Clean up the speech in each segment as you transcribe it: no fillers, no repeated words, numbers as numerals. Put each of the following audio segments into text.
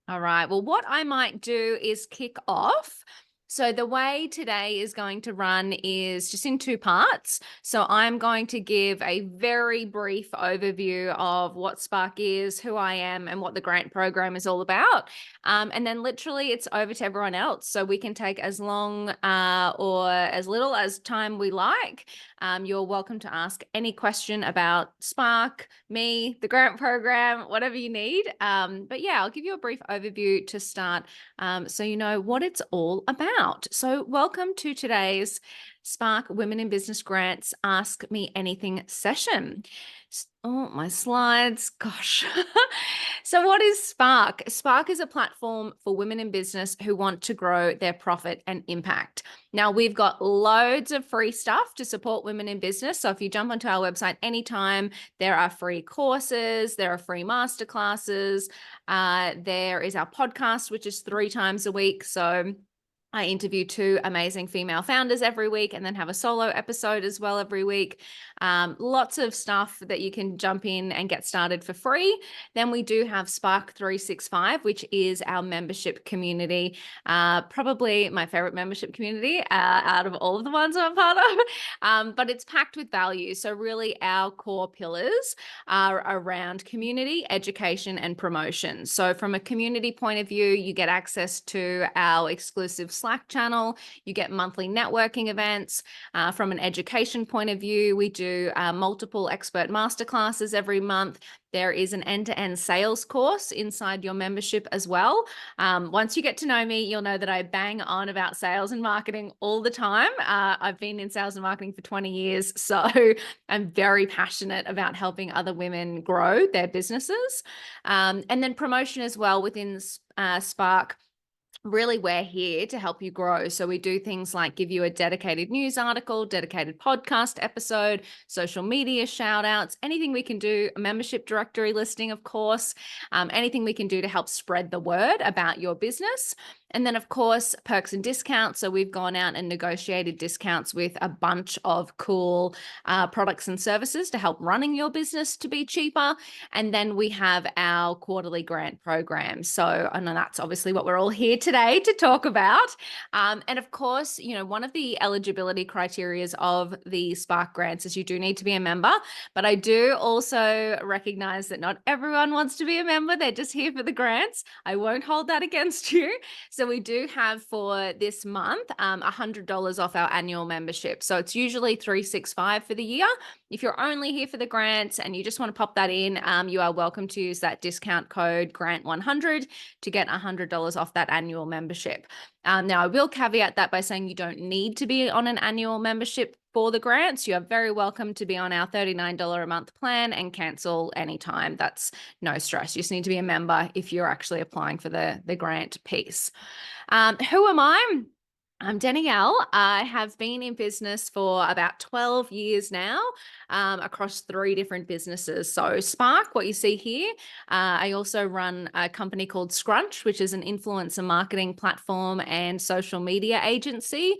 All right. Well, what I might do is kick off. So, the way today is going to run is just in two parts. So, I'm going to give a very brief overview of what Spark is, who I am, and what the grant program is all about. And then, literally, it's over to everyone else. So, we can take as long or as little as time we like. You're welcome to ask any question about Spark, me, the grant program, whatever you need. But yeah, I'll give you a brief overview to start so you know what it's all about. So, welcome to today's Spark Women in Business Grants Ask Me Anything session. Oh, my slides. Gosh. So, what is Spark? Spark is a platform for women in business who want to grow their profit and impact. Now, we've got loads of free stuff to support women in business. So, if you jump onto our website anytime, there are free courses, there are free masterclasses. There is our podcast, which is 3 times a week. So, I interview 2 amazing female founders every week and then have a solo episode as well every week. Lots of stuff that you can jump in and get started for free. Then we do have Spark 365, which is our membership community, probably my favorite membership community out of all of the ones I'm part of. But it's packed with value. So, really, our core pillars are around community, education, and promotion. So, from a community point of view, you get access to our exclusive Slack channel, you get monthly networking events. From an education point of view, we do multiple expert masterclasses every month. There is an end-to-end sales course inside your membership as well. Once you get to know me, you'll know that I bang on about sales and marketing all the time. I've been in sales and marketing for 20 years, so I'm very passionate about helping other women grow their businesses. And then promotion as well within Spark. Really, we're here to help you grow. So we do things like give you a dedicated news article, dedicated podcast episode, social media shout outs, anything we can do, a membership directory listing, of course, anything we can do to help spread the word about your business. And then, of course, perks and discounts. So we've gone out and negotiated discounts with a bunch of cool products and services to help running your business to be cheaper. And then we have our quarterly grant program. So, and that's obviously what we're all here today to talk about. And of course, one of the eligibility criterias of the Spark grants is you do need to be a member. But I do also recognize that not everyone wants to be a member. They're just here for the grants. I won't hold that against you. So we do have for this month $100 off our annual membership. So it's usually $365 for the year. If you're only here for the grants and you just want to pop that in, you are welcome to use that discount code GRANT100 to get $100 off that annual membership. Now, I will caveat that by saying you don't need to be on an annual membership for the grants. You are very welcome to be on our $39 a month plan and cancel anytime. That's no stress. You just need to be a member if you're actually applying for the grant piece. Who am I? I'm Danielle. I have been in business for about 12 years now, across 3 different businesses. So Spark, what you see here, I also run a company called Scrunch, which is an influencer marketing platform and social media agency.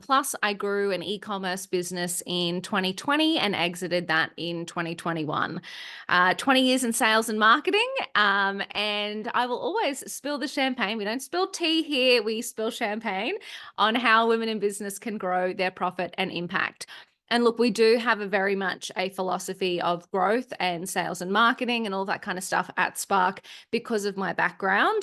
Plus, I grew an e-commerce business in 2020 and exited that in 2021. 20 years in sales and marketing, and I will always spill the champagne. We don't spill tea here, we spill champagne on how women in business can grow their profit and impact. And look, we do have a very much a philosophy of growth and sales and marketing and all that kind of stuff at Spark because of my background.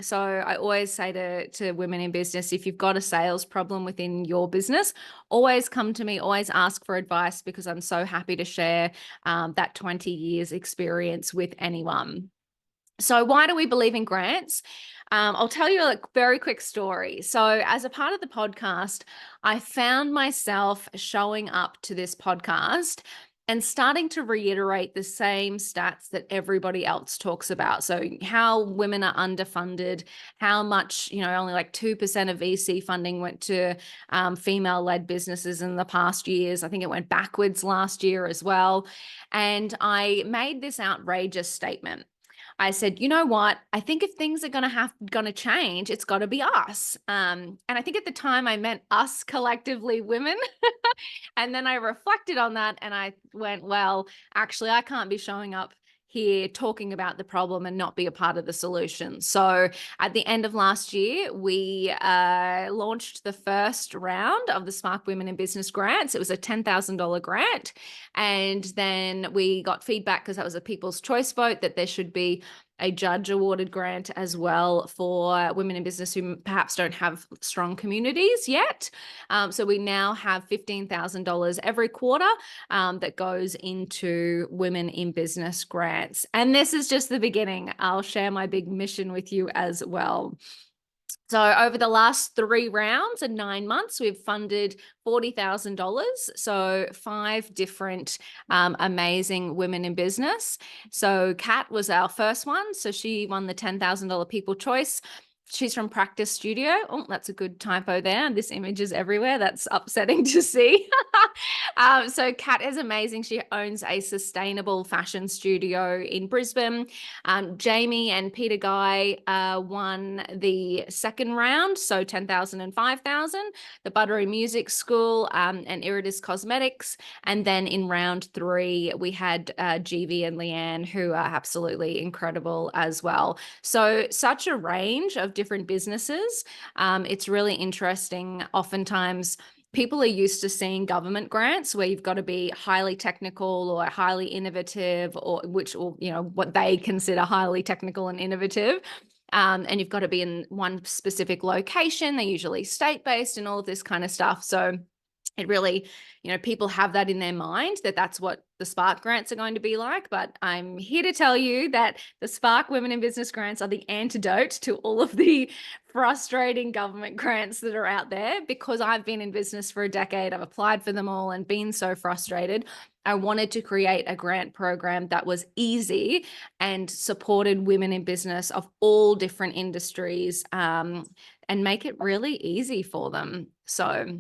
So I always say to women in business, if you've got a sales problem within your business, always come to me, always ask for advice because I'm so happy to share that 20 years experience with anyone. So why do we believe in grants? I'll tell you a very quick story. So, as a part of the podcast, I found myself showing up to this podcast and starting to reiterate the same stats that everybody else talks about. So, how women are underfunded, how much, only like 2% of VC funding went to female led businesses in the past years. I think it went backwards last year as well. And I made this outrageous statement. I said, you know what? I think if things are gonna change, it's got to be us. And I think at the time I meant us collectively, women. And then I reflected on that and I went, well, actually, I can't be showing up here talking about the problem and not be a part of the solution. So at the end of last year, we launched the first round of the Spark Women in Business grants. It was a $10,000 grant. And then we got feedback, because that was a people's choice vote, that there should be a judge awarded grant as well for women in business who perhaps don't have strong communities yet. So we now have $15,000 every quarter that goes into women in business grants. And this is just the beginning. I'll share my big mission with you as well. So over the last 3 rounds and 9 months, we've funded $40,000. So 5 different amazing women in business. So Kat was our first one. So she won the $10,000 People Choice. She's from Practice Studio. Oh, that's a good typo there. This image is everywhere. That's upsetting to see. So Kat is amazing. She owns a sustainable fashion studio in Brisbane. Jamie and Peter Guy won the second round, so 10,000 and 5,000. The Buttery Music School and Iridis Cosmetics. And then in round 3, we had Jeevee and Leanne, who are absolutely incredible as well. So such a range of different businesses. It's really interesting. Oftentimes, people are used to seeing government grants where you've got to be highly technical or highly innovative, or what they consider highly technical and innovative. And you've got to be in one specific location. They're usually state-based and all of this kind of stuff. So it really, people have that in their mind that that's what the Spark grants are going to be like. But I'm here to tell you that the Spark Women in Business grants are the antidote to all of the frustrating government grants that are out there. Because I've been in business for a decade, I've applied for them all and been so frustrated. I wanted to create a grant program that was easy and supported women in business of all different industries, and make it really easy for them. So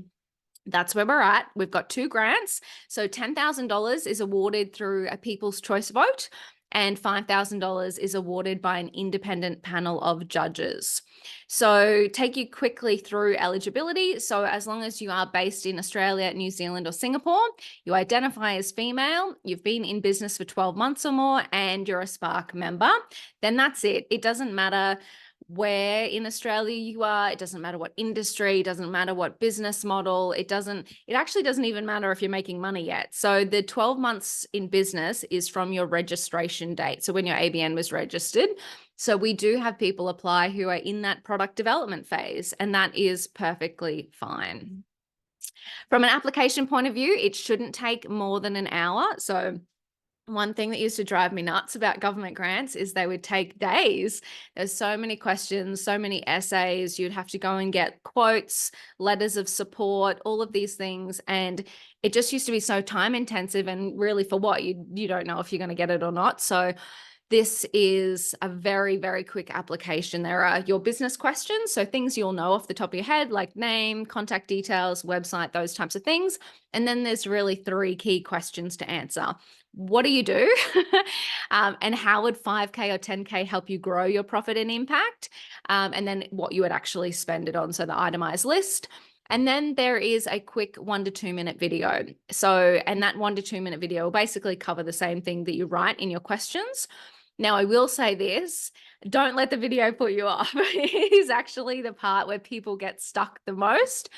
that's where we're at. We've got 2 grants. So $10,000 is awarded through a people's choice vote, and $5,000 is awarded by an independent panel of judges. So take you quickly through eligibility. So as long as you are based in Australia, New Zealand, or Singapore, you identify as female, you've been in business for 12 months or more, and you're a Spark member, then that's it. It doesn't matter where in Australia you are. It doesn't matter what industry, it doesn't matter what business model. It actually doesn't even matter if you're making money yet. So the 12 months in business is from your registration date. So when your ABN was registered. So we do have people apply who are in that product development phase, and that is perfectly fine. From an application point of view, it shouldn't take more than an hour. So one thing that used to drive me nuts about government grants is they would take days. There's so many questions, so many essays. You'd have to go and get quotes, letters of support, all of these things. And it just used to be so time intensive, and really for what? You don't know if you're going to get it or not. So this is a very, very quick application. There are your business questions, so things you'll know off the top of your head, like name, contact details, website, those types of things. And then there's really 3 key questions to answer. What do you do? And how would 5K or 10K help you grow your profit and impact? And then what you would actually spend it on, so the itemized list. And then there is a quick 1 to 2 minute video. And that 1 to 2 minute video will basically cover the same thing that you write in your questions. Now, I will say this, don't let the video put you off. It is actually the part where people get stuck the most.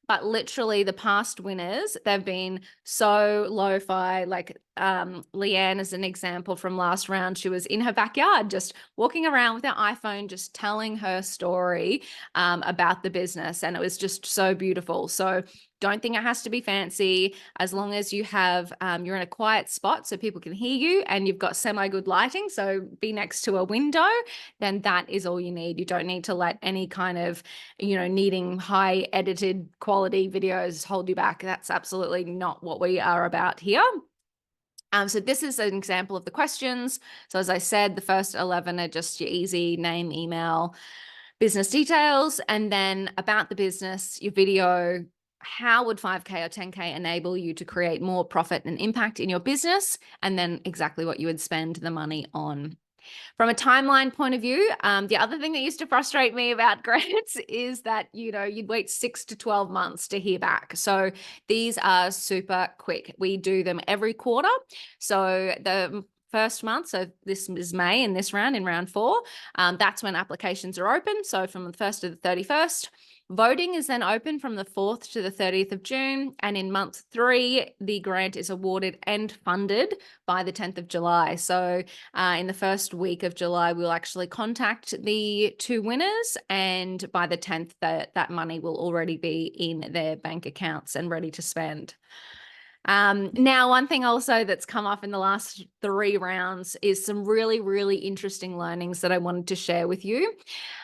But literally the past winners, they've been so lo-fi. Like Leanne is an example from last round. She was in her backyard just walking around with her iPhone, just telling her story about the business. And it was just so beautiful. So don't think it has to be fancy. As long as you have, you're in a quiet spot so people can hear you, and you've got semi-good lighting, so be next to a window, then that is all you need. You don't need to let any kind of, needing high edited quality videos hold you back. That's absolutely not what we are about here. So this is an example of the questions. So as I said, the first 11 are just your easy name, email, business details, and then about the business, your video. How would 5K or 10K enable you to create more profit and impact in your business? And then exactly what you would spend the money on. From a timeline point of view, the other thing that used to frustrate me about grants is that, you'd wait 6 to 12 months to hear back. So these are super quick. We do them every quarter. So the first month, so this is May in this round, in round 4, that's when applications are open. So from the 1st to the 31st. Voting is then open from the 4th to the 30th of June. And in month 3, the grant is awarded and funded by the 10th of July. So in the first week of July, we'll actually contact the 2 winners. And by the 10th, that money will already be in their bank accounts and ready to spend. Now, one thing also that's come up in the last 3 rounds is some really, really interesting learnings that I wanted to share with you.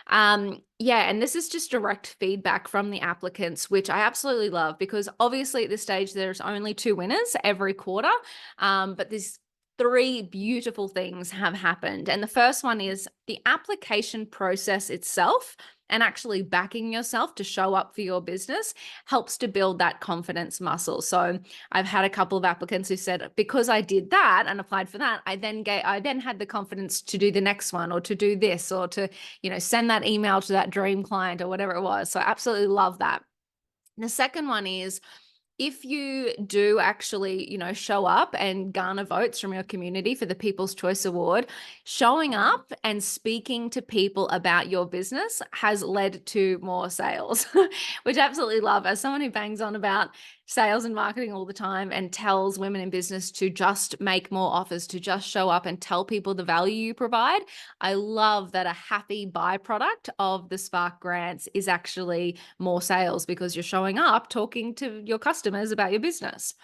And this is just direct feedback from the applicants, which I absolutely love, because obviously at this stage, there's only 2 winners every quarter, but there's 3 beautiful things have happened. And the first one is the application process itself, and actually backing yourself to show up for your business helps to build that confidence muscle. So I've had a couple of applicants who said, because I did that and applied for that, I then had the confidence to do the next one, or to do this, or to, send that email to that dream client, or whatever it was. So I absolutely love that. The second one is, if you do actually, show up and garner votes from your community for the People's Choice Award, showing up and speaking to people about your business has led to more sales, which I absolutely love. As someone who bangs on about sales and marketing all the time and tells women in business to just make more offers, to just show up and tell people the value you provide, I love that a happy byproduct of the Spark grants is actually more sales, because you're showing up talking to your customers about your business.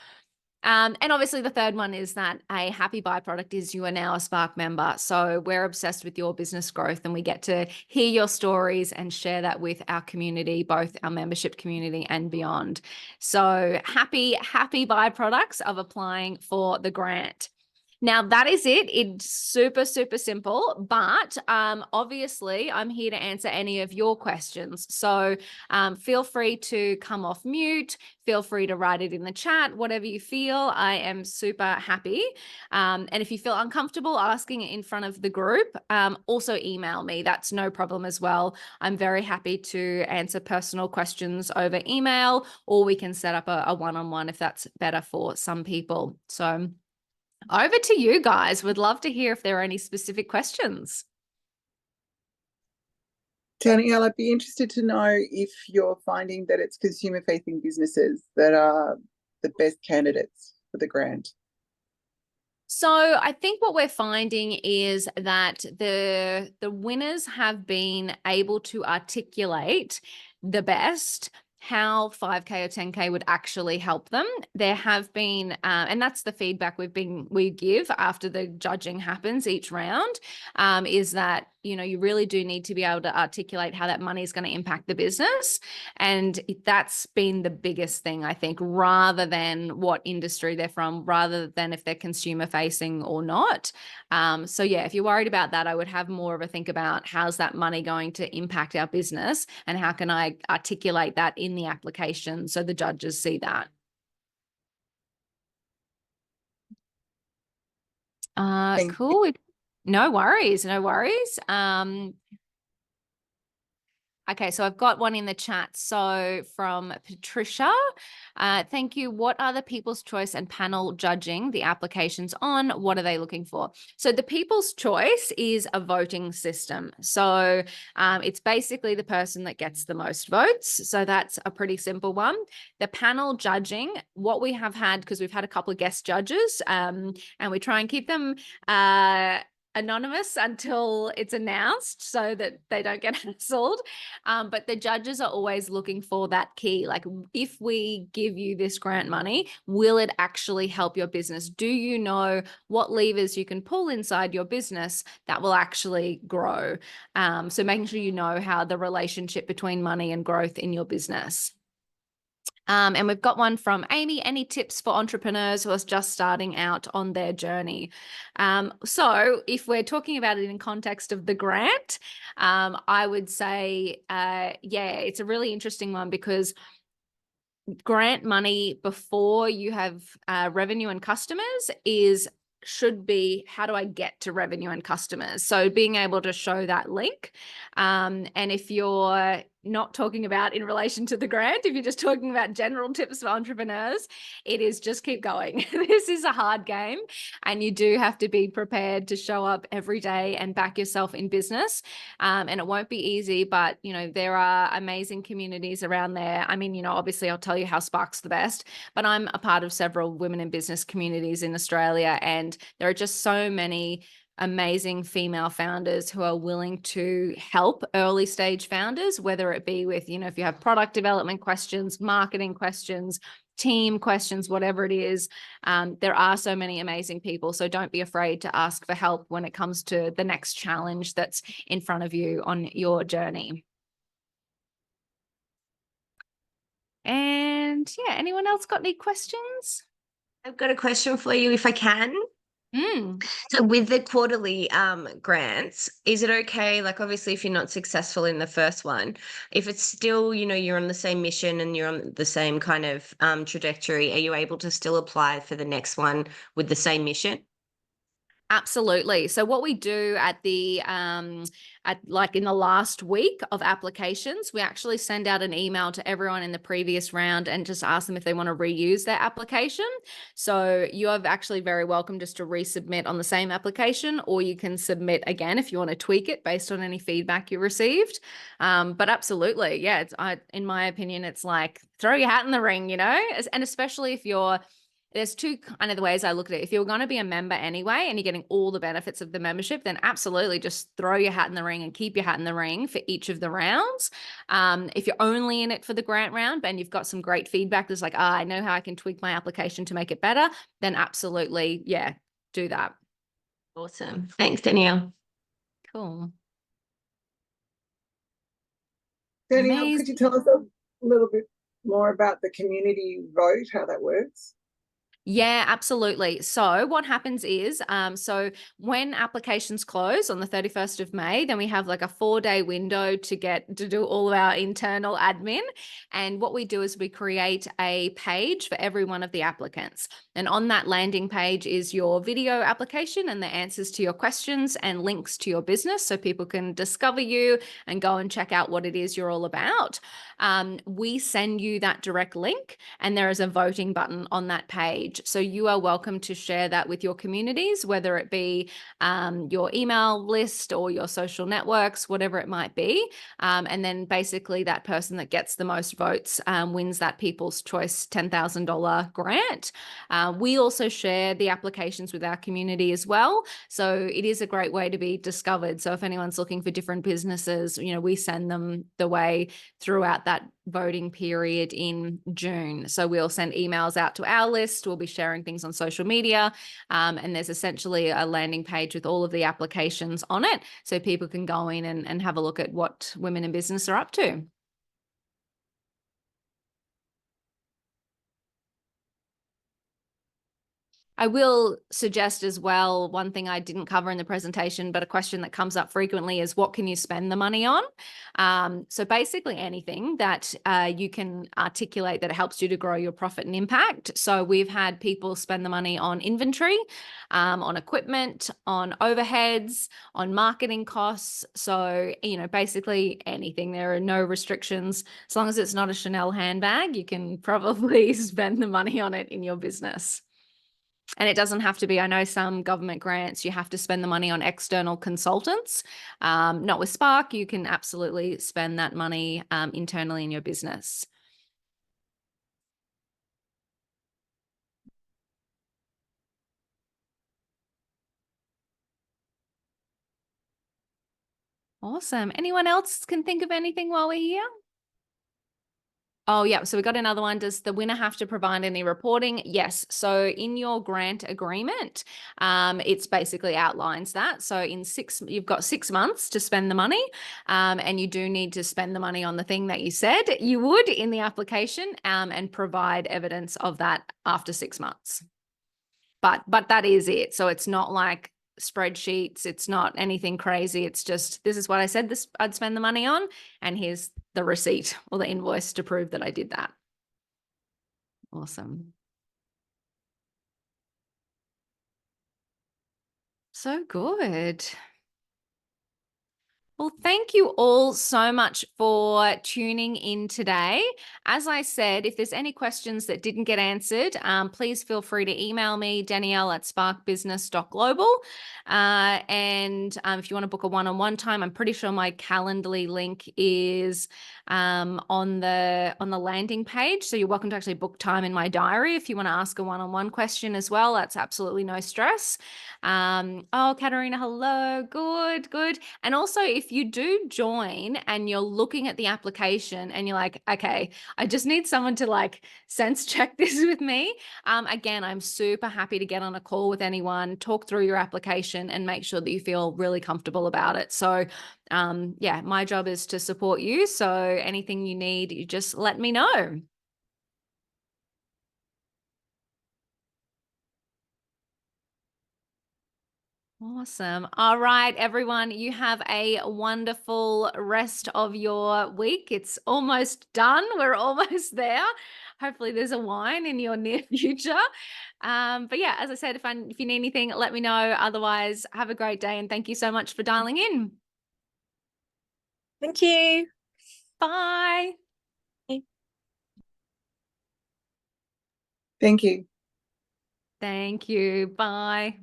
And obviously the third one is that a happy byproduct is you are now a Spark member. So we're obsessed with your business growth, and we get to hear your stories and share that with our community, both our membership community and beyond. So happy byproducts of applying for the grant. Now, that is it. It's super, super simple, but obviously I'm here to answer any of your questions. So feel free to come off mute. Feel free to write it in the chat, whatever you feel. I am super happy. And if you feel uncomfortable asking it in front of the group, also email me. That's no problem as well. I'm very happy to answer personal questions over email, or we can set up a one-on-one if that's better for some people. So over to you guys. Would love to hear if there are any specific questions. Danielle, I'd be interested to know if you're finding that it's consumer-facing businesses that are the best candidates for the grant. So I think what we're finding is that the winners have been able to articulate the best how 5K or 10K would actually help them. There have been, and that's the feedback we give after the judging happens each round, is that, you really do need to be able to articulate how that money is going to impact the business. And that's been the biggest thing, I think, rather than what industry they're from, rather than if they're consumer facing or not. So yeah, if you're worried about that, I would have more of a think about how's that money going to impact our business, and how can I articulate that in the application so the judges see that. Cool. No worries. Okay, so I've got one in the chat. So from Patricia, thank you. What are the People's Choice and panel judging the applications on? What are they looking for? So the People's Choice is a voting system. So it's basically the person that gets the most votes. So that's a pretty simple one. The panel judging, what we have had, because we've had a couple of guest judges, and we try and keep them anonymous until it's announced so that they don't get hassled. But the judges are always looking for that key. Like, if we give you this grant money, will it actually help your business? Do you know what levers you can pull inside your business that will actually grow? So making sure you know how the relationship between money and growth in your business. And we've got one from Amy. Any tips for entrepreneurs who are just starting out on their journey? So if we're talking about it in context of the grant, I would say, it's a really interesting one, because grant money before you have revenue and customers should be, how do I get to revenue and customers? So being able to show that link. And if you're not talking about in relation to the grant, if you're just talking about general tips for entrepreneurs, it is just keep going. This is a hard game, and you do have to be prepared to show up every day and back yourself in business. And it won't be easy, but there are amazing communities around there. I mean, obviously I'll tell you how Spark's the best, but I'm a part of several women in business communities in Australia, and there are just so many amazing female founders who are willing to help early stage founders, whether it be with, if you have product development questions, marketing questions, team questions, whatever it is. There are so many amazing people. So don't be afraid to ask for help when it comes to the next challenge that's in front of you on your journey. And yeah, anyone else got any questions? I've got a question for you if I can. So with the quarterly grants, is it okay, like obviously if you're not successful in the first one, if it's still, you're on the same mission and you're on the same kind of trajectory, are you able to still apply for the next one with the same mission? Absolutely. So what we do at the like in the last week of applications, we actually send out an email to everyone in the previous round and just ask them if they want to reuse their application. So you are actually very welcome just to resubmit on the same application, or you can submit again if you want to tweak it based on any feedback you received. But absolutely, yeah, in my opinion, it's like throw your hat in the ring, and especially if there's two kind of the ways I look at it. If you're going to be a member anyway and you're getting all the benefits of the membership, then absolutely just throw your hat in the ring and keep your hat in the ring for each of the rounds. If you're only in it for the grant round and you've got some great feedback that's like, I know how I can tweak my application to make it better, then absolutely, yeah, do that. Awesome. Thanks, Danielle. Cool. Danielle, could you tell us a little bit more about the community vote, how that works? Yeah, absolutely. So what happens is, so when applications close on the 31st of May, then we have like a 4-day window to do all of our internal admin. And what we do is we create a page for every one of the applicants. And on that landing page is your video application and the answers to your questions and links to your business so people can discover you and go and check out what it is you're all about. We send you that direct link, and there is a voting button on that page. So you are welcome to share that with your communities, whether it be your email list or your social networks, whatever it might be. And then basically that person that gets the most votes wins that People's Choice $10,000 grant. We also share the applications with our community as well. So it is a great way to be discovered. So if anyone's looking for different businesses, we send them the way throughout that voting period in June. So we'll send emails out to our list. We'll be sharing things on social media. And there's essentially a landing page with all of the applications on it. So people can go in and have a look at what women in business are up to. I will suggest as well, one thing I didn't cover in the presentation, but a question that comes up frequently is what can you spend the money on? So basically anything that you can articulate that helps you to grow your profit and impact. So we've had people spend the money on inventory, on equipment, on overheads, on marketing costs. So, basically anything. There are no restrictions. As long as it's not a Chanel handbag, you can probably spend the money on it in your business. And it doesn't have to be, I know some government grants, you have to spend the money on external consultants. Not with Spark, you can absolutely spend that money internally in your business. Awesome. Anyone else can think of anything while we're here? Oh, yeah. So we got another one. Does the winner have to provide any reporting? Yes. So in your grant agreement, it's basically outlines that. So you've got 6 months to spend the money, and you do need to spend the money on the thing that you said you would in the application, and provide evidence of that after 6 months. But that is it. So it's not like spreadsheets. It's not anything crazy. It's just, this is what I said I'd spend the money on, and here's the receipt or the invoice to prove that I did that. Awesome. So good. Well, thank you all so much for tuning in today. As I said, if there's any questions that didn't get answered, please feel free to email me, Danielle@sparkbusiness.global. And if you want to book a one-on-one time, I'm pretty sure my Calendly link is on the landing page. So you're welcome to actually book time in my diary if you want to ask a one-on-one question as well. That's absolutely no stress. Oh, Katarina, hello. Good, good. And also, if you do join and you're looking at the application and you're like, okay, I just need someone to like sense check this with me. Again, I'm super happy to get on a call with anyone, talk through your application and make sure that you feel really comfortable about it. So yeah, my job is to support you. So anything you need, you just let me know. Awesome. All right, everyone, you have a wonderful rest of your week. It's almost done. We're almost there. Hopefully there's a wine in your near future. But yeah, as I said, if you need anything, let me know. Otherwise, have a great day and thank you so much for dialing in. Thank you. Bye. Thank you. Thank you. Bye.